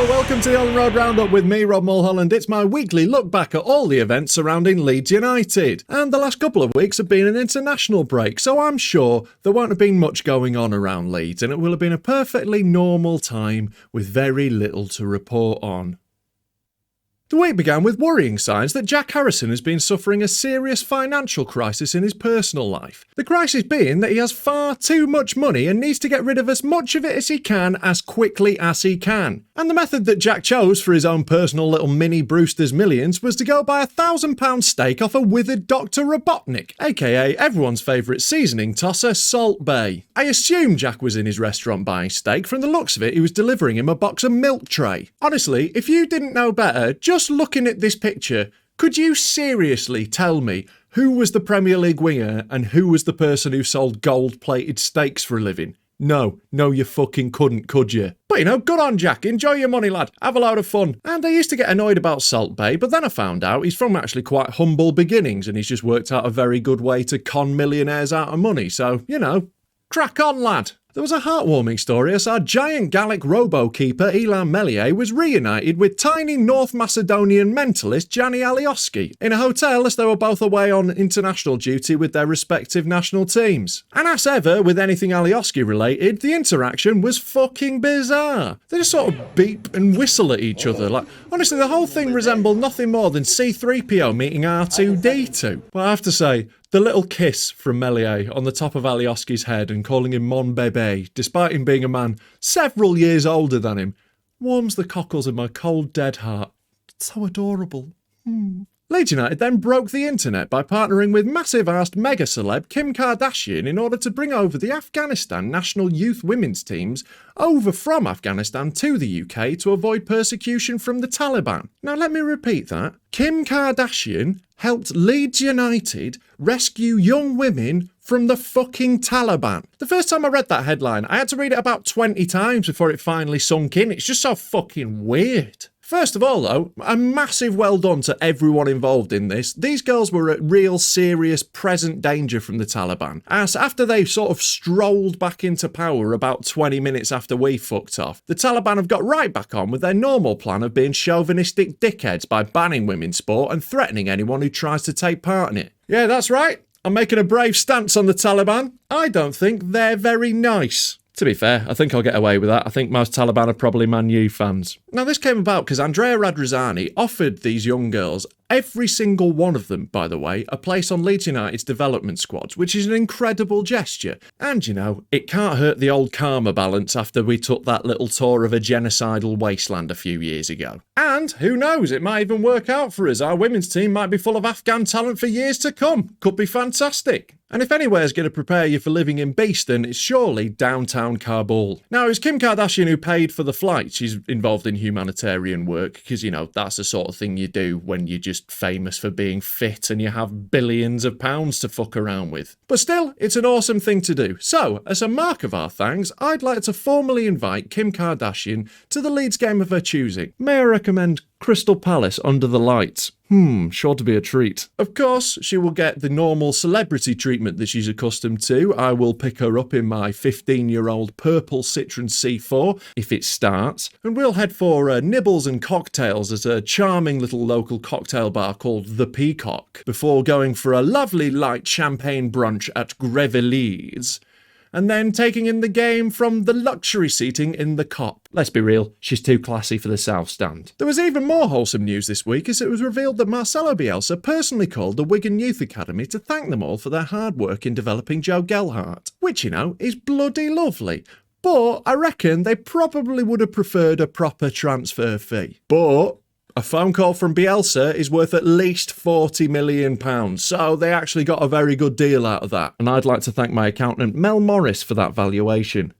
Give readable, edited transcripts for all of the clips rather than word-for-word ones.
Welcome to the Elland Road Roundup with me, Rob Mulholland. It's my weekly look back at all the events surrounding Leeds United. And the last couple of weeks have been an international break, so I'm sure there won't have been much going on around Leeds, and it will have been a perfectly normal time with very little to report on. The week began with worrying signs that Jack Harrison has been suffering a serious financial crisis in his personal life. The crisis being that he has far too much money and needs to get rid of as much of it as he can as quickly as he can. And the method that Jack chose for his own personal little mini Brewster's Millions was to go buy £1,000 steak off a withered Dr. Robotnik, aka everyone's favourite seasoning tosser, Salt Bae. I assume Jack was in his restaurant buying steak. From the looks of it, he was delivering him a box of milk tray. Honestly, if you didn't know better, just looking at this picture, could you seriously tell me who was the Premier League winger and who was the person who sold gold-plated steaks for a living? No, you fucking couldn't, could you? But you know, good on Jack, enjoy your money, lad, have a load of fun. And I used to get annoyed about Salt Bae, but then I found out he's from actually quite humble beginnings and he's just worked out a very good way to con millionaires out of money, so, you know, crack on, lad. There was a heartwarming story as our giant Gallic robo-keeper Ilan Meslier was reunited with tiny North Macedonian mentalist Gjanni Alioski in a hotel as they were both away on international duty with their respective national teams. And as ever, with anything Alioski related, the interaction was fucking bizarre. They just sort of beep and whistle at each other. Like, honestly, the whole thing resembled nothing more than C-3PO meeting R2-D2. But I have to say, the little kiss from Meslier on the top of Alioski's head and calling him Mon Bébé, despite him being a man several years older than him, warms the cockles of my cold, dead heart. It's so adorable. Leeds United then broke the internet by partnering with massive-arsed mega-celeb Kim Kardashian in order to bring over the Afghanistan national youth women's teams over from Afghanistan to the UK to avoid persecution from the Taliban. Now let me repeat that. Kim Kardashian helped Leeds United rescue young women from the fucking Taliban. The first time I read that headline, I had to read it about 20 times before it finally sunk in. It's just so fucking weird. First of all, though, a massive well done to everyone involved in this. These girls were at real serious present danger from the Taliban, as after they sort of strolled back into power about 20 minutes after we fucked off, the Taliban have got right back on with their normal plan of being chauvinistic dickheads by banning women's sport and threatening anyone who tries to take part in it. Yeah, that's right. I'm making a brave stance on the Taliban. I don't think they're very nice. To be fair, I think I'll get away with that. I think most Taliban are probably Man U fans. Now, this came about because Andrea Radrizzani offered these young girls, every single one of them, by the way, a place on Leeds United's development squad, which is an incredible gesture. And, you know, it can't hurt the old karma balance after we took that little tour of a genocidal wasteland a few years ago. And, who knows, it might even work out for us. Our women's team might be full of Afghan talent for years to come. Could be fantastic. And if anywhere's going to prepare you for living in Beeston, it's surely downtown Kabul. Now, it was Kim Kardashian who paid for the flight. She's involved in humanitarian work because, you know, that's the sort of thing you do when you're just famous for being fit and you have billions of pounds to fuck around with. But still, it's an awesome thing to do. So, as a mark of our thanks, I'd like to formally invite Kim Kardashian to the Leeds game of her choosing. May I recommend Crystal Palace under the lights? Sure to be a treat. Of course, she will get the normal celebrity treatment that she's accustomed to. I will pick her up in my 15-year-old purple Citroen C4 if it starts, and we'll head for nibbles and cocktails at a charming little local cocktail bar called The Peacock, before going for a lovely light champagne brunch at Greville's, and then taking in the game from the luxury seating in the Cop. Let's be real, she's too classy for the South Stand. There was even more wholesome news this week as it was revealed that Marcelo Bielsa personally called the Wigan Youth Academy to thank them all for their hard work in developing Joe Gelhardt, which, you know, is bloody lovely. But I reckon they probably would have preferred a proper transfer fee. But a phone call from Bielsa is worth at least £40 million, so they actually got a very good deal out of that. And I'd like to thank my accountant Mel Morris for that valuation.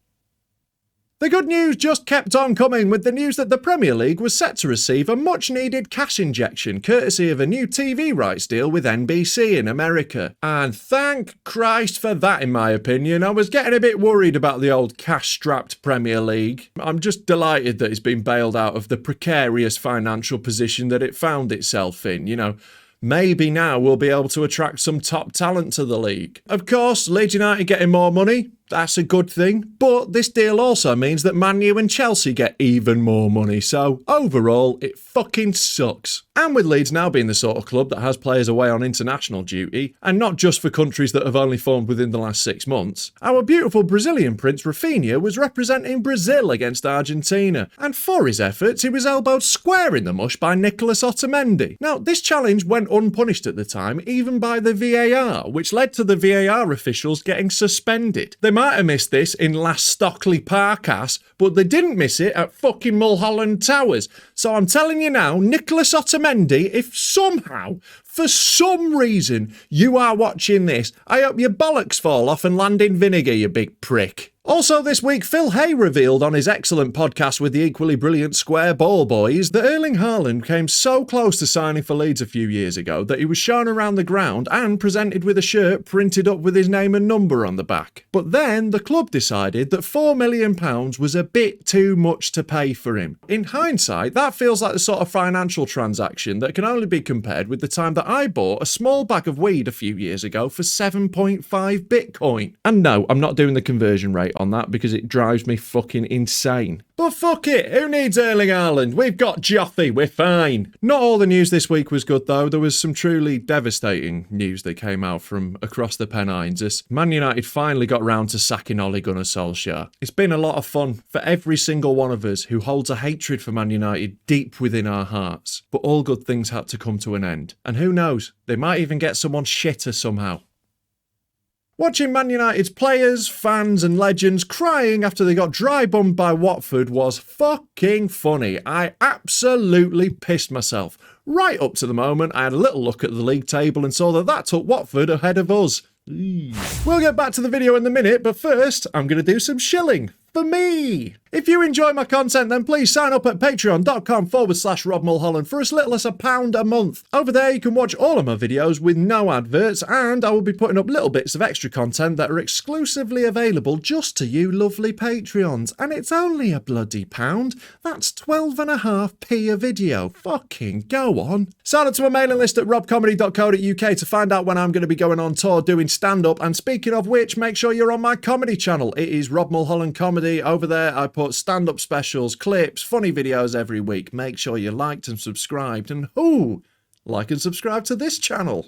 The good news just kept on coming with the news that the Premier League was set to receive a much-needed cash injection courtesy of a new TV rights deal with NBC in America. And thank Christ for that, in my opinion. I was getting a bit worried about the old cash-strapped Premier League. I'm just delighted that it's been bailed out of the precarious financial position that it found itself in, you know. Maybe now we'll be able to attract some top talent to the league. Of course, Leeds United getting more money. That's a good thing, but this deal also means that Man U and Chelsea get even more money, so overall, it fucking sucks. And with Leeds now being the sort of club that has players away on international duty, and not just for countries that have only formed within the last 6 months, our beautiful Brazilian prince Rafinha was representing Brazil against Argentina, and for his efforts he was elbowed square in the mush by Nicolas Otamendi. Now, this challenge went unpunished at the time, even by the VAR, which led to the VAR officials getting suspended. They might have missed this in last Stockley Parkas, but they didn't miss it at fucking Mulholland Towers. So I'm telling you now, Nicolas Otamendi, if somehow, for some reason, you are watching this, I hope your bollocks fall off and land in vinegar, you big prick. Also this week, Phil Hay revealed on his excellent podcast with the equally brilliant Square Ball Boys that Erling Haaland came so close to signing for Leeds a few years ago that he was shown around the ground and presented with a shirt printed up with his name and number on the back. But then the club decided that £4 million was a bit too much to pay for him. In hindsight, that feels like the sort of financial transaction that can only be compared with the time that I bought a small bag of weed a few years ago for 7.5 Bitcoin. And no, I'm not doing the conversion rate on that because it drives me fucking insane. But fuck it, who needs Erling Haaland? We've got Joffy, we're fine. Not all the news this week was good though. There was some truly devastating news that came out from across the Pennines as Man United finally got round to sacking Ole Gunnar Solskjaer. It's been a lot of fun for every single one of us who holds a hatred for Man United deep within our hearts. But all good things had to come to an end. And who knows, they might even get someone shitter somehow. Watching Man United's players, fans and legends crying after they got dry-bummed by Watford was fucking funny. I absolutely pissed myself. Right up to the moment I had a little look at the league table and saw that took Watford ahead of us. We'll get back to the video in a minute, but first I'm going to do some shilling. For me! If you enjoy my content, then please sign up at patreon.com/Rob Mulholland for as little as £1 a month. Over there you can watch all of my videos with no adverts, and I will be putting up little bits of extra content that are exclusively available just to you lovely Patreons. And it's only a bloody £1. That's 12.5p a video. Fucking go on. Sign up to my mailing list at robcomedy.co.uk to find out when I'm going to be going on tour doing stand-up. And speaking of which, make sure you're on my comedy channel. It is Rob Mulholland Comedy. Over there I put stand-up specials, clips, funny videos every week. Make sure you liked and subscribed, and like and subscribe to this channel.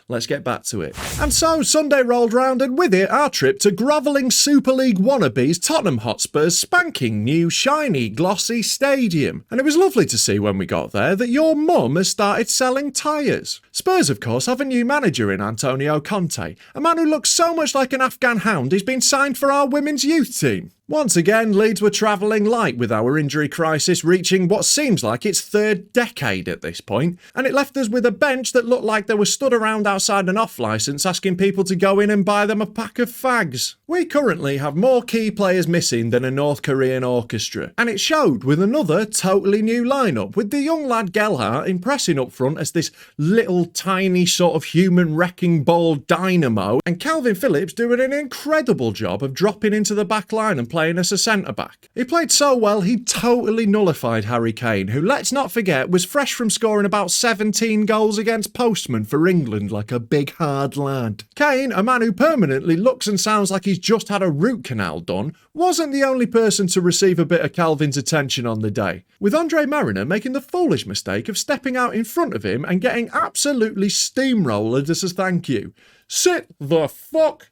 Let's get back to it. And so Sunday rolled round, and with it our trip to grovelling Super League wannabes Tottenham Hotspurs' spanking new shiny glossy stadium. And it was lovely to see when we got there that your mum has started selling tyres. Spurs of course have a new manager in Antonio Conte, a man who looks so much like an Afghan hound he's been signed for our women's youth team. Once again, Leeds were travelling light with our injury crisis reaching what seems like its third decade at this point, and it left us with a bench that looked like they were stood around outside an off-licence asking people to go in and buy them a pack of fags. We currently have more key players missing than a North Korean orchestra, and it showed with another totally new lineup, with the young lad Gelhardt impressing up front as this little tiny sort of human wrecking ball dynamo, and Kalvin Philips doing an incredible job of dropping into the back line and playing as a centre-back. He played so well he totally nullified Harry Kane, who, let's not forget, was fresh from scoring about 17 goals against Postman for England like a big hard lad. Kane, a man who permanently looks and sounds like he's just had a root canal done, wasn't the only person to receive a bit of Kalvin's attention on the day, with Andre Mariner making the foolish mistake of stepping out in front of him and getting absolutely steamrolled as a thank you. Sit the fuck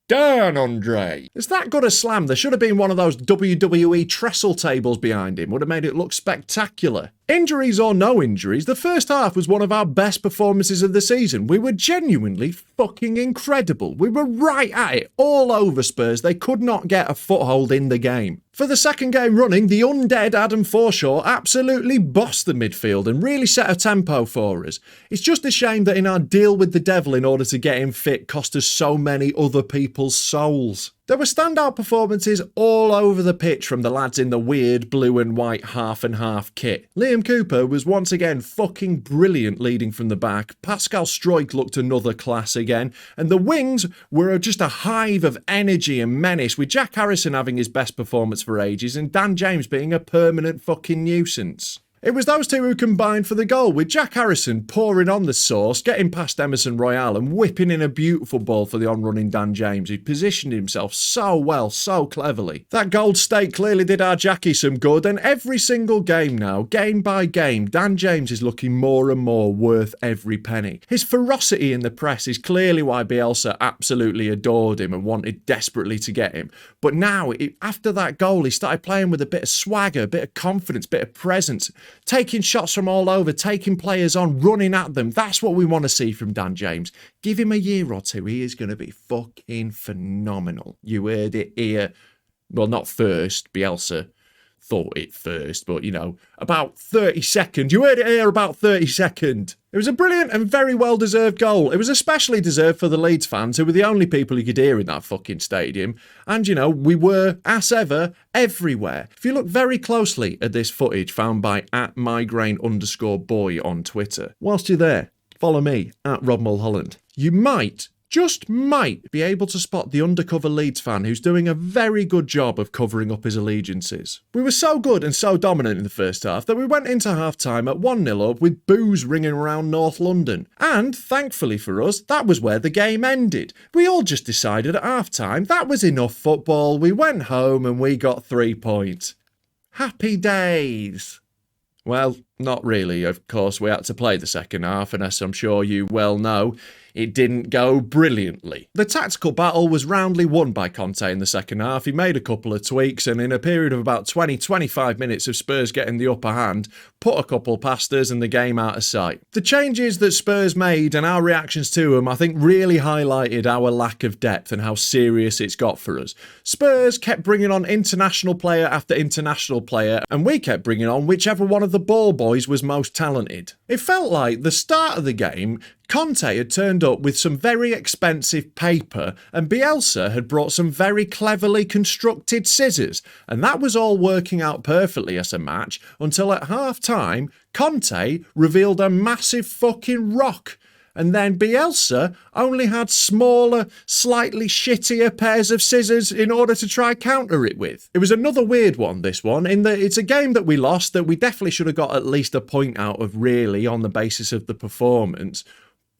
down, Andre. It's that good a slam. There should have been one of those WWE trestle tables behind him. Would have made it look spectacular. Injuries or no injuries, the first half was one of our best performances of the season. We were genuinely fucking incredible. We were right at it, all over Spurs. They could not get a foothold in the game. For the second game running, the undead Adam Forshaw absolutely bossed the midfield and really set a tempo for us. It's just a shame that in our deal with the devil in order to get him fit cost us so many other people's souls. There were standout performances all over the pitch from the lads in the weird blue and white half and half kit. Liam Cooper was once again fucking brilliant leading from the back. Pascal Struijk looked another class again. And the wings were just a hive of energy and menace, with Jack Harrison having his best performance for ages and Dan James being a permanent fucking nuisance. It was those two who combined for the goal, with Jack Harrison pouring on the sauce, getting past Emerson Royale and whipping in a beautiful ball for the on-running Dan James, who positioned himself so well, so cleverly. That gold stake clearly did our Jackie some good, and every single game now, game by game, Dan James is looking more and more worth every penny. His ferocity in the press is clearly why Bielsa absolutely adored him and wanted desperately to get him. But now, after that goal, he started playing with a bit of swagger, a bit of confidence, a bit of presence, taking shots from all over, taking players on, running at them. That's what we want to see from Dan James. Give him a year or two, he is going to be fucking phenomenal. You heard it here. Well, not first, Bielsa thought it first, but, you know, about 30 seconds. You heard it here, about 30 seconds. It was a brilliant and very well-deserved goal. It was especially deserved for the Leeds fans, who were the only people you could hear in that fucking stadium. And, you know, we were, as ever, everywhere. If you look very closely at this footage found by @migraine_boy on Twitter, whilst you're there, follow me, @Rob Mulholland. You might, just might, be able to spot the undercover Leeds fan who's doing a very good job of covering up his allegiances. We were so good and so dominant in the first half that we went into half-time at 1-0 up with boos ringing around North London. And, thankfully for us, that was where the game ended. We all just decided at half-time that was enough football, we went home and we got 3 points. Happy days! Well, not really. Of course, we had to play the second half, and as I'm sure you well know, it didn't go brilliantly. The tactical battle was roundly won by Conte in the second half. He made a couple of tweaks, and in a period of about 20-25 minutes of Spurs getting the upper hand, put a couple past us and the game out of sight. The changes that Spurs made and our reactions to them, I think, really highlighted our lack of depth and how serious it's got for us. Spurs kept bringing on international player after international player, and we kept bringing on whichever one of the ball boys was most talented. It felt like the start of the game, Conte had turned up with some very expensive paper and Bielsa had brought some very cleverly constructed scissors, and that was all working out perfectly as a match until at half-time Conte revealed a massive fucking rock. And then Bielsa only had smaller, slightly shittier pairs of scissors in order to try counter it with. It was another weird one, this one, in that it's a game that we lost that we definitely should have got at least a point out of, really, on the basis of the performance.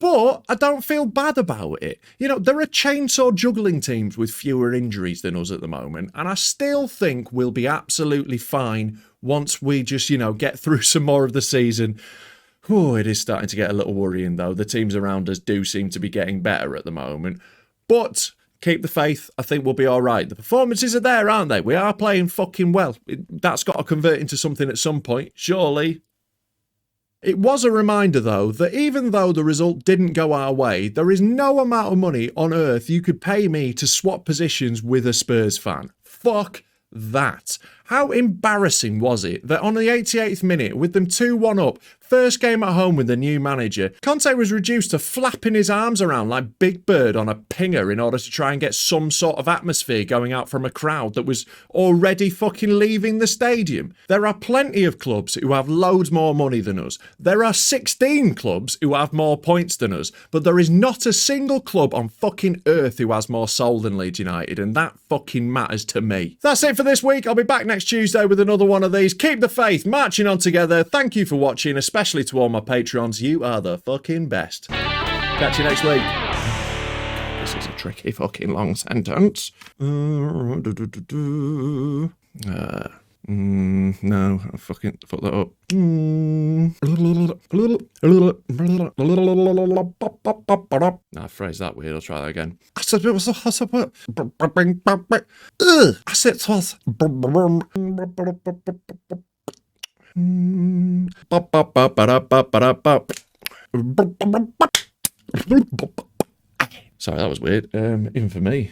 But I don't feel bad about it. You know, there are chainsaw juggling teams with fewer injuries than us at the moment, and I still think we'll be absolutely fine once we just, you know, get through some more of the season. Oh, it is starting to get a little worrying, though. The teams around us do seem to be getting better at the moment. But keep the faith. I think we'll be all right. The performances are there, aren't they? We are playing fucking well. That's got to convert into something at some point, surely. It was a reminder, though, that even though the result didn't go our way, there is no amount of money on earth you could pay me to swap positions with a Spurs fan. Fuck that. How embarrassing was it that on the 88th minute, with them 2-1 up, first game at home with the new manager, Conte was reduced to flapping his arms around like Big Bird on a pinger in order to try and get some sort of atmosphere going out from a crowd that was already fucking leaving the stadium. There are plenty of clubs who have loads more money than us. There are 16 clubs who have more points than us, but there is not a single club on fucking earth who has more soul than Leeds United, and that fucking matters to me. That's it for this week. I'll be back next Tuesday with another one of these. Keep the faith, marching on together. Thank you for watching, especially to all my Patreons. You are the fucking best. Catch you next week. This is a tricky fucking long sentence. No, I fucking fucked that up. I phrased that weird. I'll try that again. I said it was. I said it was. Sorry, that was weird. Even for me.